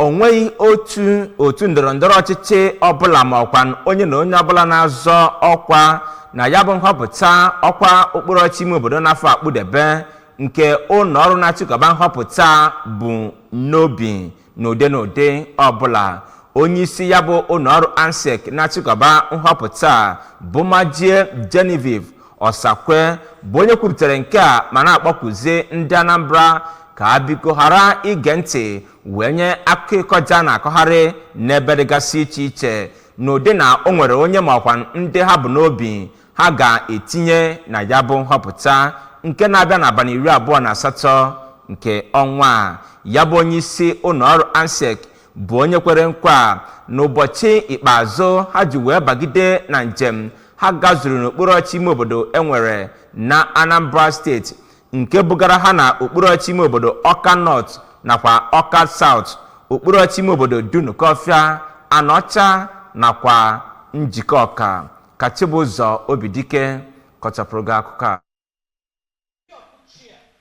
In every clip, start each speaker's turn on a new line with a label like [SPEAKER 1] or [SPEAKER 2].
[SPEAKER 1] onweghị otu ndọrọndọrọ ọchịchị ọbụla ma ọkwa onye na onye ọbụla na-azọ ọkwa na ya bụ nhọpụta ọkwa okpuru ọchịchị ime obodo n'afọ akpụdebe nke ụlọ ọrụ na-achịkọba nhọpụta bụ n'obi n'ụdị ọbụla. onye isi ya bụ ụlọ ọrụ ANSIEC na-achịkọba nhọpụta bụ Majie Genevieve Osakwe bụ onye kwuputere nke a ma na-akpọkuzi ndị Anambra ka ha biko ghara ige ntị wee nye akụkọ ịkọja na-akọgharị n'ebe dịgasị iche iche n'ụdị na o nwere onye ma ọkwa ndị ha bụ n'obi ha ga-etinye na ya bụ nhọpụta nke na-abịa n'abalị 28 nke ọnwa a. Ya bụ onye isi ụlọ ọrụ ANSIEC bụ onye kwere nkwa n'ụbọchị ikpeazụ ha ji wee bagide na njem ha gazuru n'okpuru ọchịchị ime obodo enwere na Anambra steeti nke bugara ha na okpuru ọchịchị ime obodo Ọka North nakwa Ọka South, okpuru ọchịchị ime obodo Dunukọfịa, Anọcha nakwa Njikere. Ka Chibụzọ Obidike kọchapụrụ gị akụkọ a.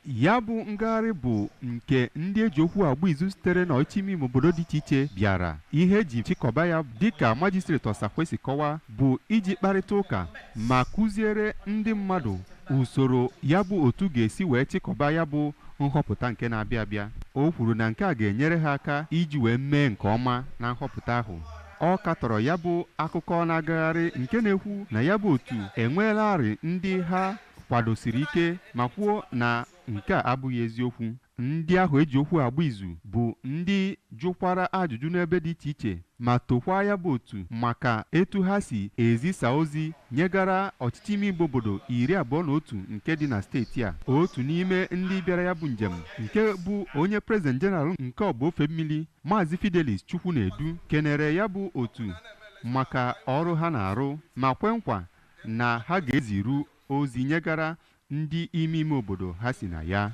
[SPEAKER 2] Ya bụ ngagharị bụ nke ndị eji okwu agba izu sitere n'ọchịchị ime obodo dị iche iche bịara. Ihe eji chịkọba ya dịka Majistreti Osakwe si kọwaa bụ iji kparịta ụka ma kụziere ndị mmadụ usoro ya bụ otu ga-esi wee chịkọba ya bụ nhọpụta nke na-abịa abịa. O kwuru na nke a ga-enyere ha aka iji wee mee nke ọma na nhọpụta ahụ. Ọ katọrọ ya bụ akụkọ na-agagharị nke na-ekwu na ya bụ otu enweelarị ndị ha kwadosiri ike ma kwuo na nke a abụghị eziokwu. Ndị ahụ eji okwu agba izu bụ ndị jụkwara ajụjụ n'ebe dị iche iche ma tokwa ya bụ otu maka etu ha si ezisa ozi nyegara ọchịchị ime obodo 21 nke dị na steeti a. Otu n'ime ndị bịara ya bụ njem nke bụ onye President General nke ọgba ofe mmiri Maazị Fidelis Chukwunedu kenere ya bụ otu maka ọrụ ha na-arụ ma kwe nkwa na ha ga-eziru ozi nyegara ndị ime obodo ha si na ya.